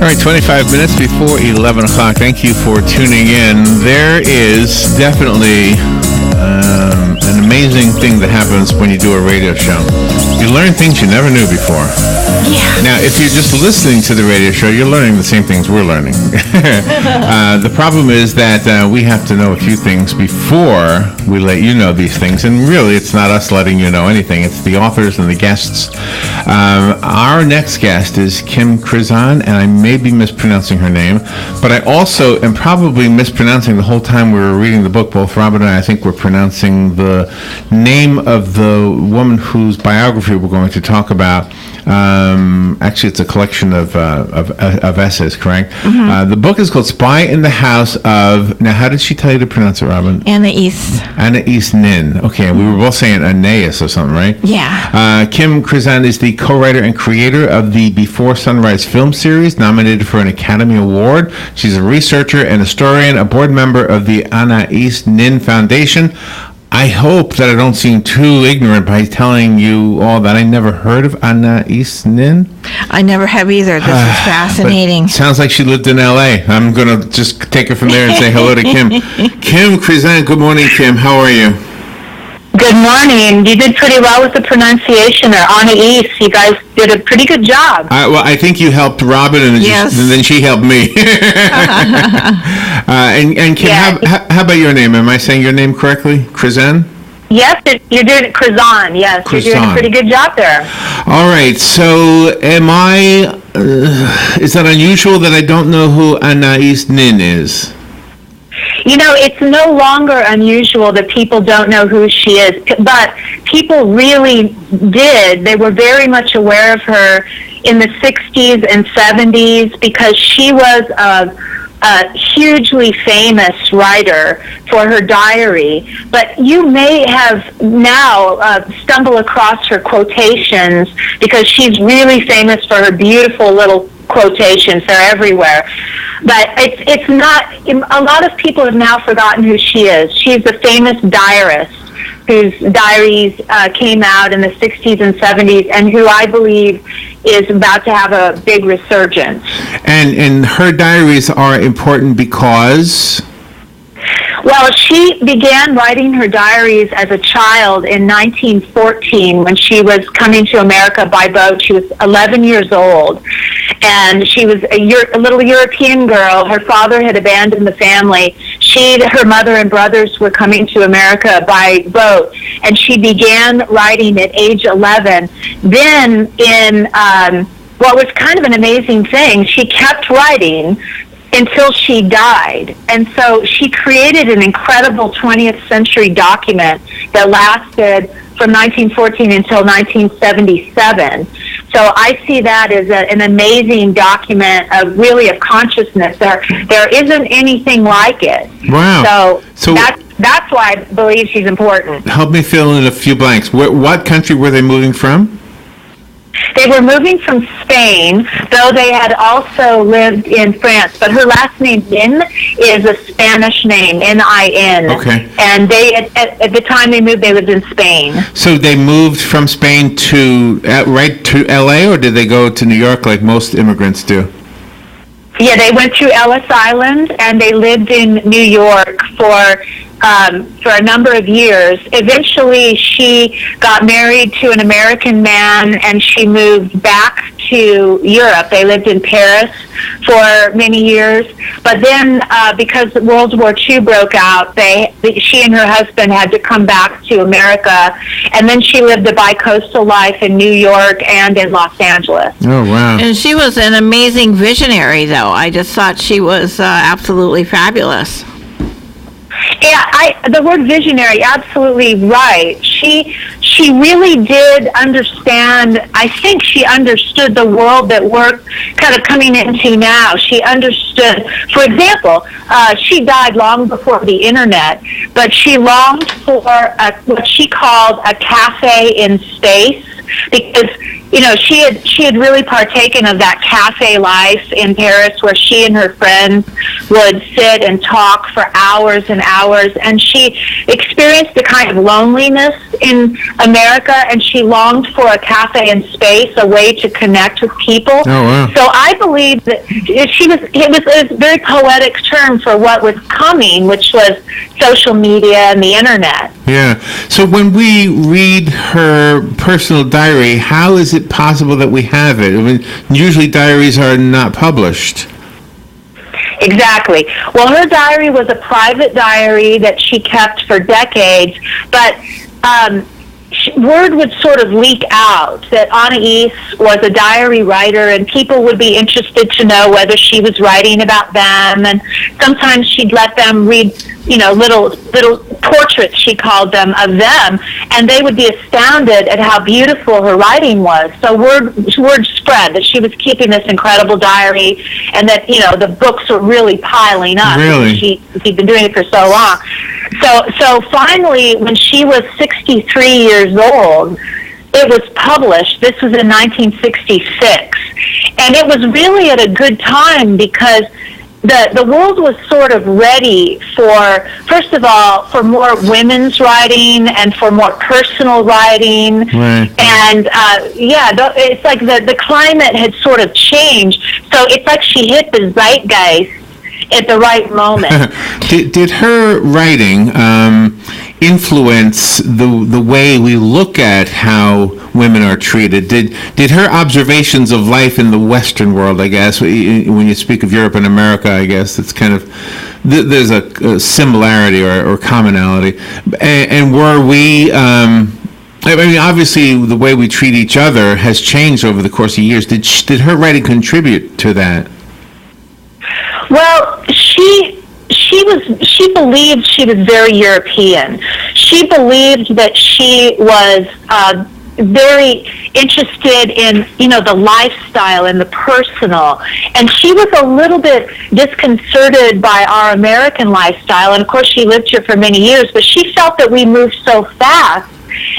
All right, 25 minutes before 11 o'clock. Thank you for tuning in. There is definitely an amazing thing that happens when you do a radio show. You learn things you never knew before. Yeah. Now, if you're just listening to the radio show, you're learning the same things we're learning. The problem is that we have to know a few things before we let you know these things. And really, it's not us letting you know anything. It's the authors and the guests. Our next guest is Krizan, and I may be mispronouncing her name, but I also am probably mispronouncing the whole time we were reading the book. Both Robin and I think we're pronouncing the name of the woman whose biography we're going to talk about. Actually, it's a collection of essays, correct? Mm-hmm. The book is called Spy in the House of... Now, how did she tell you to pronounce it, Robin? Anais. Anais Nin. Okay, we were both saying Anais or something, right? Yeah. Krizan is the co-writer and creator of the Before Sunrise film series, nominated for an Academy Award. She's a researcher and historian, a board member of the Anais Nin Foundation. I hope that I don't seem too ignorant by telling you all that I never heard of Anais Nin. I never have either. This is fascinating. Sounds like she lived in L.A. I'm going to just take it from there and say hello to Kim. Kim Krizan, good morning, Kim. How are you? Good morning. You did pretty well with the pronunciation, or Anais. You guys did a pretty good job. Well, I think you helped Robin, and, yes. And then she helped me. And Kim, yeah. How about your name? Am I saying your name correctly? Krizan? Yes, you're doing it, Krizan. Yes, Krizan. You're doing a pretty good job there. All right. So, am I? Is that unusual that I don't know who Anais Nin is? You know, it's no longer unusual that people don't know who she is, but people really did. They were very much aware of her in the 60s and 70s because she was a hugely famous writer for her diary. But you may have now stumbled across her quotations because she's really famous for her beautiful little quotations. They're everywhere. But it's not, a lot of people have now forgotten who she is. She's a famous diarist whose diaries came out in the 60s and 70s and who I believe is about to have a big resurgence. And her diaries are important because... Well, she began writing her diaries as a child in 1914 when she was coming to America by boat. She was 11 years old, and she was a little European girl. Her father had abandoned the family. Her mother and brothers were coming to America by boat, and she began writing at age 11. Then in what was kind of an amazing thing, she kept writing until she died. And so she created an incredible 20th century document that lasted from 1914 until 1977. So I see that as an amazing document of consciousness. There isn't anything like it. Wow. So that's why I believe she's important. Help me fill in a few blanks. What country were they moving from? They were moving from Spain, though they had also lived in France. But her last name, Nin, is a Spanish name, N-I-N. Okay. And they, at the time they moved, they lived in Spain. So they moved from Spain to right to L.A., or did they go to New York like most immigrants do? Yeah, they went to Ellis Island, and they lived in New York for a number of years. Eventually, she got married to an American man, and she moved back to Europe. They lived in Paris for many years. But then, because World War II broke out, she and her husband had to come back to America, and then she lived a bi-coastal life in New York and in Los Angeles. Oh, wow. And she was an amazing visionary, though. I just thought she was absolutely fabulous. Yeah, the word visionary, absolutely right. She really did understand. I think she understood the world that we're kind of coming into now. She understood, for example, she died long before the internet, but she longed for what she called a cafe in space. because she had really partaken of that cafe life in Paris, where she and her friends would sit and talk for hours and hours, and she experienced a kind of loneliness in America, and she longed for a cafe in space, a way to connect with people. Oh, wow. So I believe that it was a very poetic term for what was coming, which was social media and the internet. Yeah. So when we read her personal diary, how is it possible that we have it? I mean, usually diaries are not published. Exactly. Well, her diary was a private diary that she kept for decades, but word would sort of leak out that Anais was a diary writer, and people would be interested to know whether she was writing about them, and sometimes she'd let them read, little portraits, she called them, of them, and they would be astounded at how beautiful her writing was. So word spread that she was keeping this incredible diary, and that, the books were really piling up. Really? She'd been doing it for so long. So finally, when she was 63 years old, it was published. This was in 1966. And it was really at a good time, because the world was sort of ready for, first of all, for more women's writing and for more personal writing. Right. And, it's like the climate had sort of changed. So it's like she hit the zeitgeist at the right moment. Did her writing influence the way we look at how women are treated? Did her observations of life in the Western world, I guess, when you speak of Europe and America, I guess it's kind of, there's a similarity or commonality. And were we, I mean, obviously the way we treat each other has changed over the course of years. Did her writing contribute to that? Well, she believed she was very European. She believed that she was very interested in, the lifestyle and the personal. And she was a little bit disconcerted by our American lifestyle. And of course, she lived here for many years, but she felt that we moved so fast,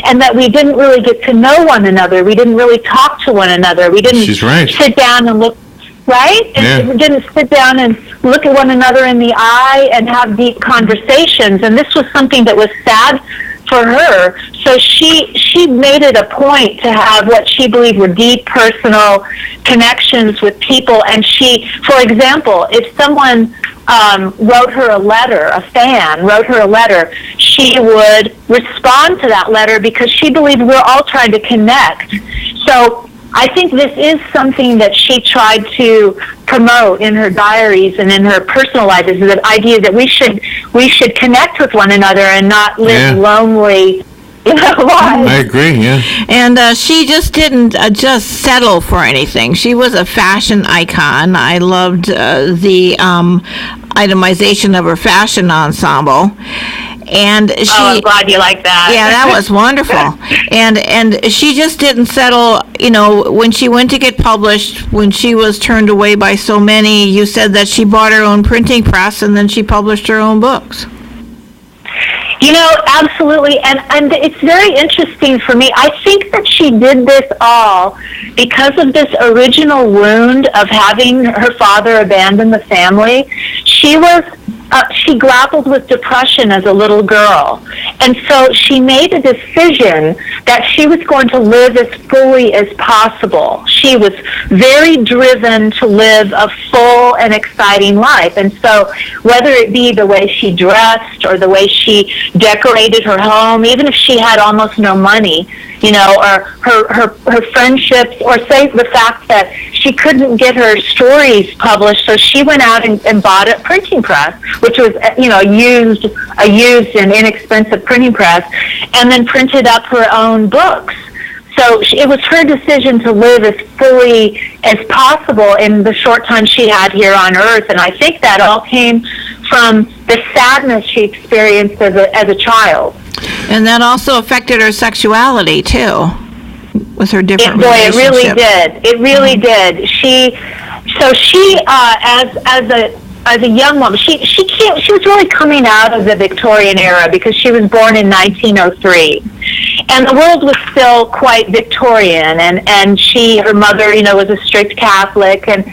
and that we didn't really get to know one another. We didn't really talk to one another. We didn't sit down and look. Right? And we didn't sit down and look at one another in the eye and have deep conversations. And this was something that was sad for her. So she made it a point to have what she believed were deep personal connections with people. And she, for example, if someone wrote her a letter, a fan wrote her a letter, she would respond to that letter, because she believed we're all trying to connect. So I think this is something that she tried to promote in her diaries and in her personal life, is the idea that we should connect with one another and not live lonely, lives. I agree, yeah. And she just didn't just settle for anything. She was a fashion icon. I loved the itemization of her fashion ensemble. And she, I'm glad you like that. Yeah, that was wonderful. And she just didn't settle, when she went to get published, when she was turned away by so many. You said that she bought her own printing press, and then she published her own books. Absolutely. And it's very interesting for me. I think that she did this all because of this original wound of having her father abandon the family. She grappled with depression as a little girl. And so she made a decision that she was going to live as fully as possible. She was very driven to live a full and exciting life. And so whether it be the way she dressed or the way she decorated her home, even if she had almost no money, or her friendships, or say the fact that she couldn't get her stories published, so she went out and bought a printing press, which was, a used and inexpensive printing press, and then printed up her own books. So it was her decision to live as fully as possible in the short time she had here on Earth, and I think that all came from the sadness she experienced as a child. And that also affected her sexuality, too, with her different relationships. Boy, it really did. It really did. She, as as a young woman, she was really coming out of the Victorian era because she was born in 1903, and the world was still quite Victorian, and her mother, was a strict Catholic, and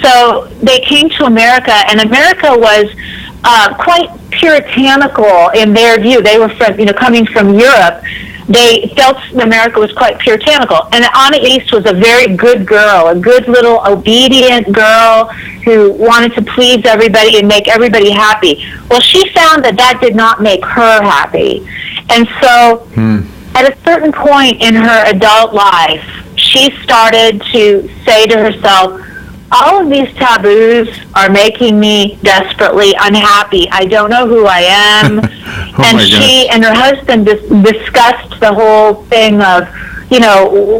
so they came to America, and America was quite puritanical in their view. They were coming from Europe. They felt America was quite puritanical. And Anais was a very good girl, a good little obedient girl who wanted to please everybody and make everybody happy. Well, she found that did not make her happy. And so at a certain point in her adult life, she started to say to herself, all of these taboos are making me desperately unhappy. I don't know who I am. And she and her husband discussed the whole thing of,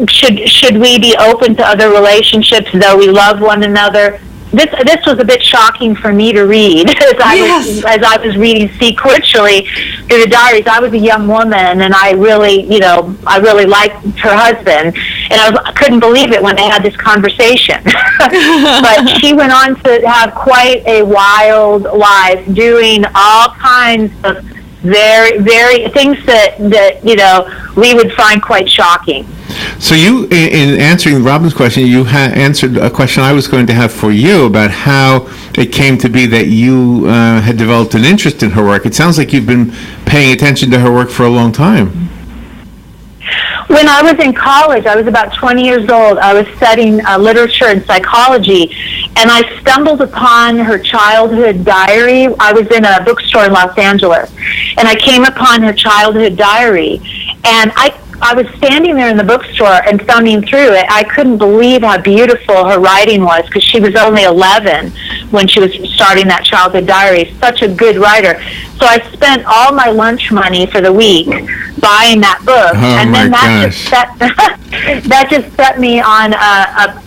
should we be open to other relationships though we love one another? This was a bit shocking for me to read as I was reading sequentially through the diaries. I was a young woman, and I really liked her husband, and I couldn't believe it when they had this conversation. But she went on to have quite a wild life, doing all kinds of very, very things that we would find quite shocking. So you, in answering Robin's question, you answered a question I was going to have for you about how it came to be that you had developed an interest in her work. It sounds like you've been paying attention to her work for a long time. When I was in college, I was about 20 years old. I was studying literature and psychology, and I stumbled upon her childhood diary. I was in a bookstore in Los Angeles, and I came upon her childhood diary, and I was standing there in the bookstore and thumbing through it. I couldn't believe how beautiful her writing was, because she was only 11 when she was starting that childhood diary. Such a good writer. So I spent all my lunch money for the week buying that book, and then that just set me on a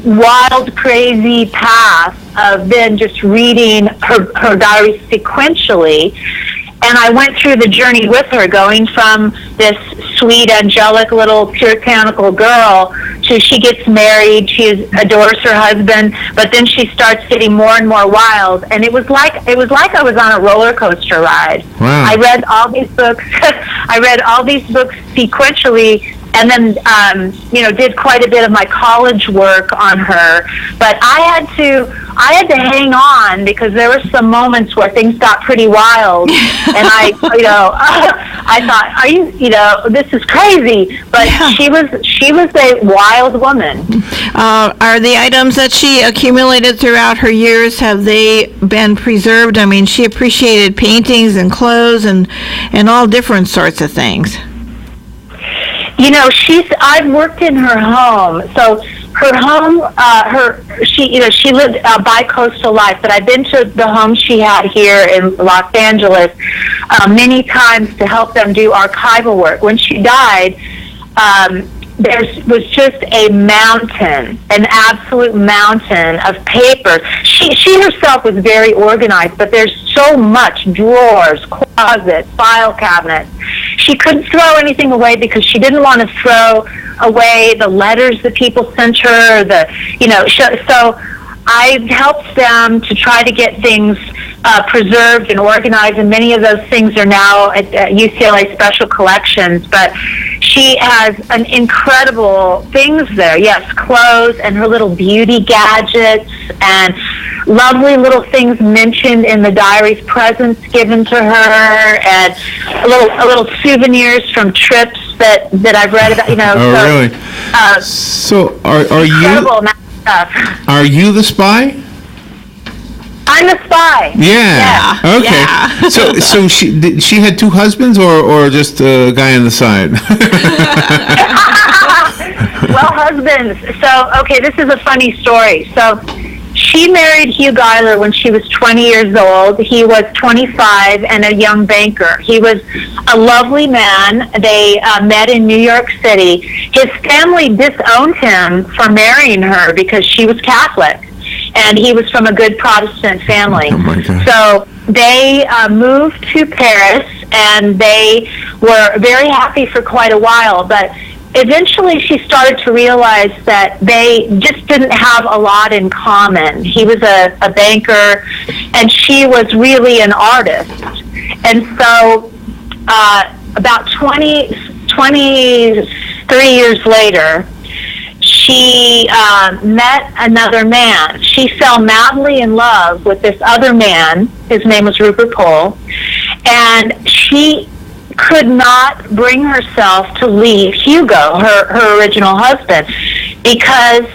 wild, crazy path of then just reading her diary sequentially. And I went through the journey with her, going from this sweet, angelic little puritanical girl to she gets married, she adores her husband, but then she starts getting more and more wild. And it was like I was on a roller coaster ride. Wow. I read all these books. I read all these books sequentially, and then did quite a bit of my college work on her. But I had to hang on, because there were some moments where things got pretty wild, and I thought, this is crazy. But she was a wild woman. Are the items that she accumulated throughout her years, have they been preserved? I mean, she appreciated paintings and clothes and all different sorts of things. I've worked in her home, so her home, she lived a bi-coastal life, but I've been to the home she had here in Los Angeles many times to help them do archival work. When she died, there was just a mountain, an absolute mountain of paper. She herself was very organized, but there's so much: drawers, closets, file cabinets. She couldn't throw anything away because she didn't want to throw away the letters that people sent her. So I've helped them to try to get things preserved and organized, and many of those things are now at UCLA Special Collections. But she has an incredible things there. Yes, clothes and her little beauty gadgets and lovely little things mentioned in the diaries, presents given to her, and a little souvenirs from trips that I've read about. Really? So are you? Are you the spy? I'm the spy. Yeah. Okay. Yeah. So she had two husbands, or just a guy on the side? Well, husbands. So, okay, this is a funny story. So, she married Hugh Geiler when she was 20 years old. He was 25 and a young banker. He was a lovely man. They met in New York City. His family disowned him for marrying her because she was Catholic, and he was from a good Protestant family. Oh my God. So they moved to Paris, and they were very happy for quite a while. But eventually she started to realize that they just didn't have a lot in common. He was a banker, and she was really an artist. And so about 23 years later, she met another man. She fell madly in love with this other man. His name was Rupert Pohl. And she could not bring herself to leave Hugo, her original husband, because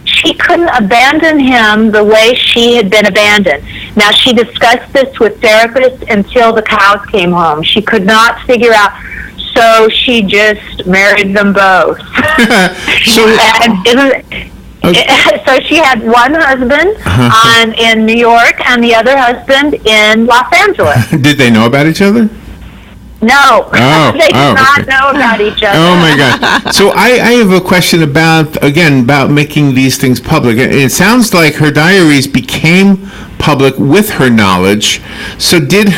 she couldn't abandon him the way she had been abandoned. Now, she discussed this with therapists until the cows came home. She could not figure out, so she just married them both. So she had one husband in New York and the other husband in Los Angeles. Did they know about each other? No, they did not know about each other. Oh my God! So I have a question about making these things public. It sounds like her diaries became public with her knowledge. So did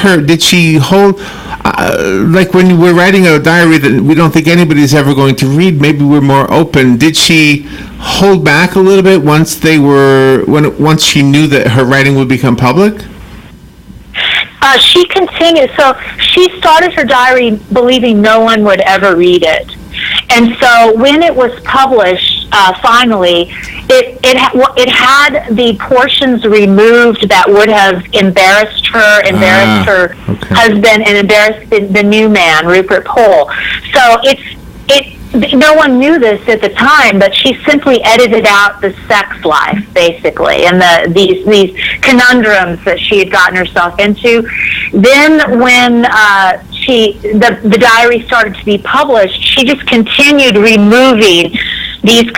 she hold, like when we're writing a diary that we don't think anybody's ever going to read, maybe we're more open. Did she hold back a little bit once she knew that her writing would become public? She continued. So she started her diary believing no one would ever read it. And so when it was published, finally, it had the portions removed that would have embarrassed her husband, and embarrassed the new man, Rupert Pohl. So no one knew this at the time, but she simply edited out the sex life, basically, and these conundrums that she had gotten herself into. Then when the diary started to be published, she just continued removing these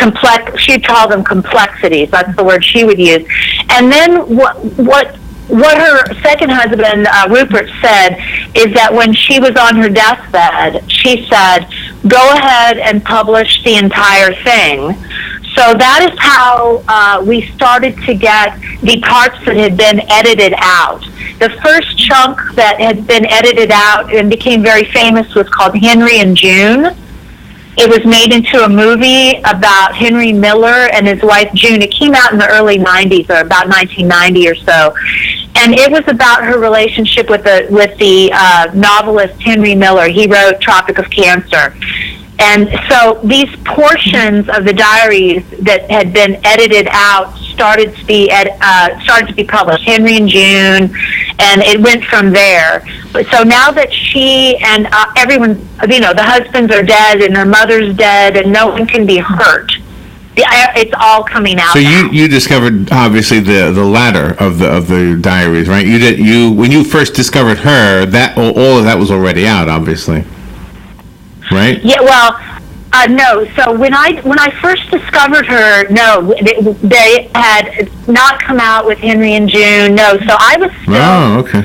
she'd call them complexities. That's the word she would use. And then what her second husband, Rupert, said is that when she was on her deathbed, she said, go ahead and publish the entire thing. So that is how we started to get the parts that had been edited out. The first chunk that had been edited out and became very famous was called Henry and June. It was made into a movie about Henry Miller and his wife June. It came out in the early 90s, or about 1990 or so. And it was about her relationship with the novelist Henry Miller. He wrote Tropic of Cancer. And so these portions of the diaries that had been edited out started to be published, Henry and June, and it went from there. So now that she and everyone, the husbands are dead and her mother's dead and no one can be hurt, it's all coming out. So you discovered obviously the latter of the diaries, right? When you first discovered her, that all of that was already out, obviously. Right? Yeah, well, no. So when I first discovered her, no, they had not come out with Henry and June. No, so I was still. Oh, okay.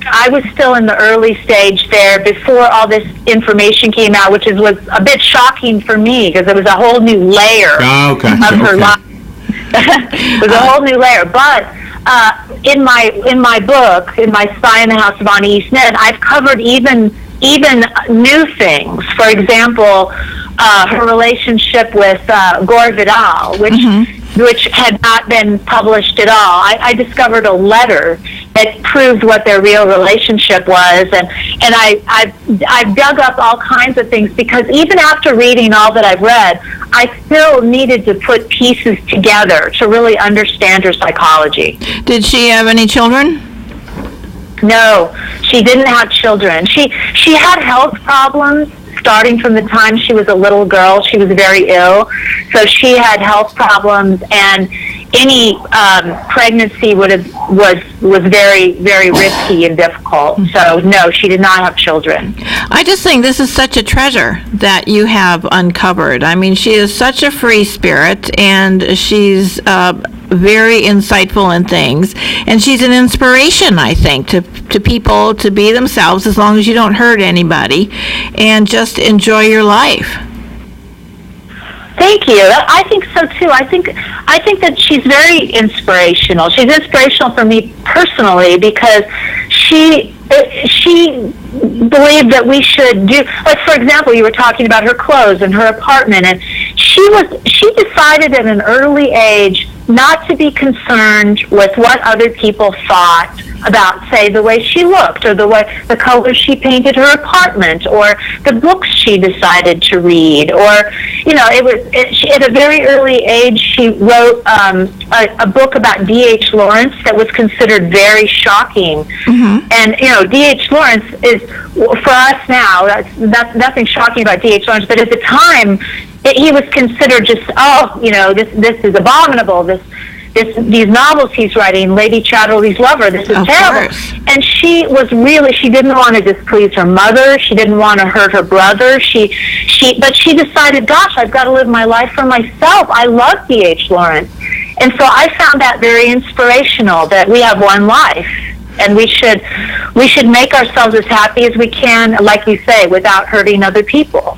I was still in the early stage there before all this information came out, which was a bit shocking for me because it was a whole new layer of her life. It was a whole new layer, but. In my book, in my Spy in the House of Anais Nin, I've covered even new things. For example, her relationship with Gore Vidal, which had not been published at all. I discovered a letter that proved what their real relationship was, and I've dug up all kinds of things because even after reading all that I've read, I still needed to put pieces together to really understand her psychology. Did she have any children? No, she didn't have children. She had health problems starting from the time she was a little girl. She was very ill, so she had health problems, and any pregnancy was very, very risky and difficult. So no, she did not have children. I just think this is such a treasure that you have uncovered. I mean, she is such a free spirit, and she's very insightful in things, and she's an inspiration, I think, to people to be themselves as long as you don't hurt anybody and just enjoy your life. Thank you. I think so too. I think that she's very inspirational. She's inspirational for me personally because she believed that we should do, like, for example, you were talking about her clothes and her apartment, and she decided at an early age not to be concerned with what other people thought about, say, the way she looked, or the colors she painted her apartment, or the books she decided to read, or, at a very early age, she wrote a book about D.H. Lawrence that was considered very shocking. Mm-hmm. And, D.H. Lawrence is, for us now, that's nothing shocking about D.H. Lawrence, but at the time, he was considered just, this is abominable, these novels he's writing, Lady Chatterley's Lover, this is terrible. Course. And she didn't want to displease her mother, she didn't want to hurt her brother, but she decided, gosh, I've got to live my life for myself. I love D.H. Lawrence. And so I found that very inspirational, that we have one life, and we should make ourselves as happy as we can, like you say, without hurting other people.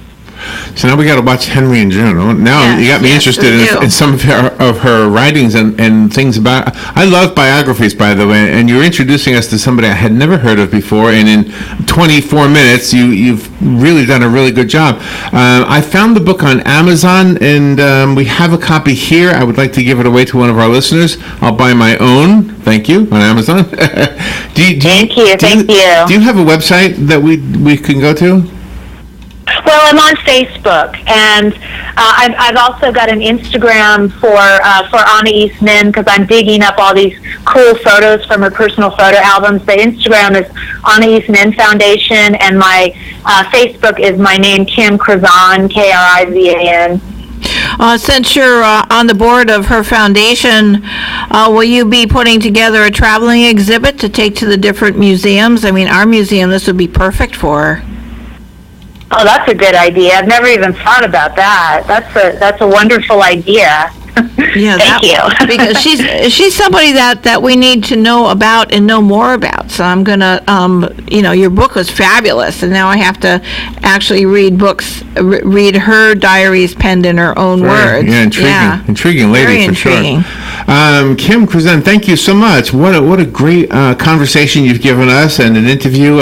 So now we got to watch Henry and Joan. Now you got me interested in some of her writings and things about. I love biographies, by the way, and you're introducing us to somebody I had never heard of before. And in 24 minutes, you've really done a really good job. I found the book on Amazon, and we have a copy here. I would like to give it away to one of our listeners. I'll buy my own. Thank you, on Amazon. Thank you. Do you have a website that we can go to? Well, I'm on Facebook, and I've also got an Instagram for Anais Nin, because I'm digging up all these cool photos from her personal photo albums. The Instagram is Anais Nin Foundation, and my Facebook is my name, Kim Krizan, Krizan. Since you're on the board of her foundation, will you be putting together a traveling exhibit to take to the different museums? I mean, our museum, this would be perfect for her. Oh, that's a good idea. I've never even thought about that. That's a wonderful idea. Yeah, Thank you. Because she's somebody that we need to know about and know more about. So I'm gonna, your book was fabulous, and now I have to actually read her diaries penned in her own words. Yeah, intriguing lady. Very intriguing. Sure. Kim Krizan, thank you so much. What a great conversation you've given us, and an interview.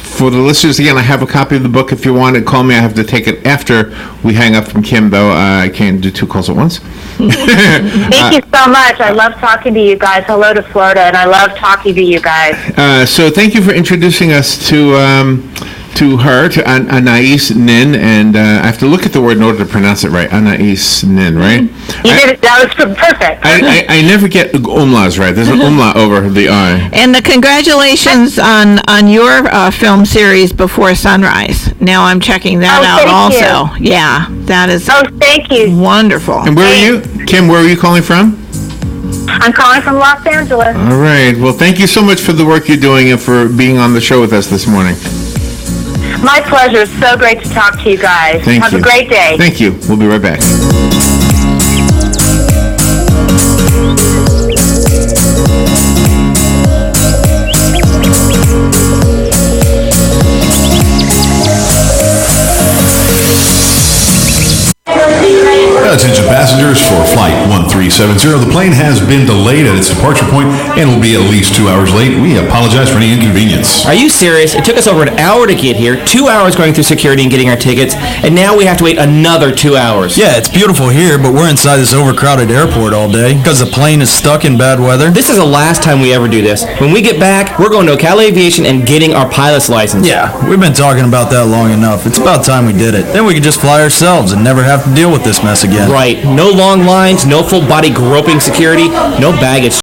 For the listeners, again, I have a copy of the book. If you want to call me, I have to take it after we hang up from Kim, though. I can't do two calls at once. Thank you so much. I love talking to you guys. Hello to Florida, and I love talking to you guys. So thank you for introducing us to Anais Nin, and I have to look at the word in order to pronounce it right. Anais Nin, right? You did it. That was perfect. I never get umlauts right. There's an umlaut over the I. And the congratulations on your film series Before Sunrise. Now I'm checking that out also. You. Yeah, that is. Oh, thank you. Wonderful. And where are you, Kim? Where are you calling from? I'm calling from Los Angeles. All right. Well, thank you so much for the work you're doing and for being on the show with us this morning. My pleasure. It's so great to talk to you guys. Have a great day. Thank you. We'll be right back. Attention passengers for Flight 1370. The plane has been delayed at its departure point and will be at least 2 hours late. We apologize for any inconvenience. Are you serious? It took us over an hour to get here, 2 hours going through security and getting our tickets, and now we have to wait another 2 hours. Yeah, it's beautiful here, but we're inside this overcrowded airport all day because the plane is stuck in bad weather. This is the last time we ever do this. When we get back, we're going to Cal Aviation and getting our pilot's license. Yeah, we've been talking about that long enough. It's about time we did it. Then we could just fly ourselves and never have to deal with this mess again. Right. No long lines, no full body groping security, no baggage.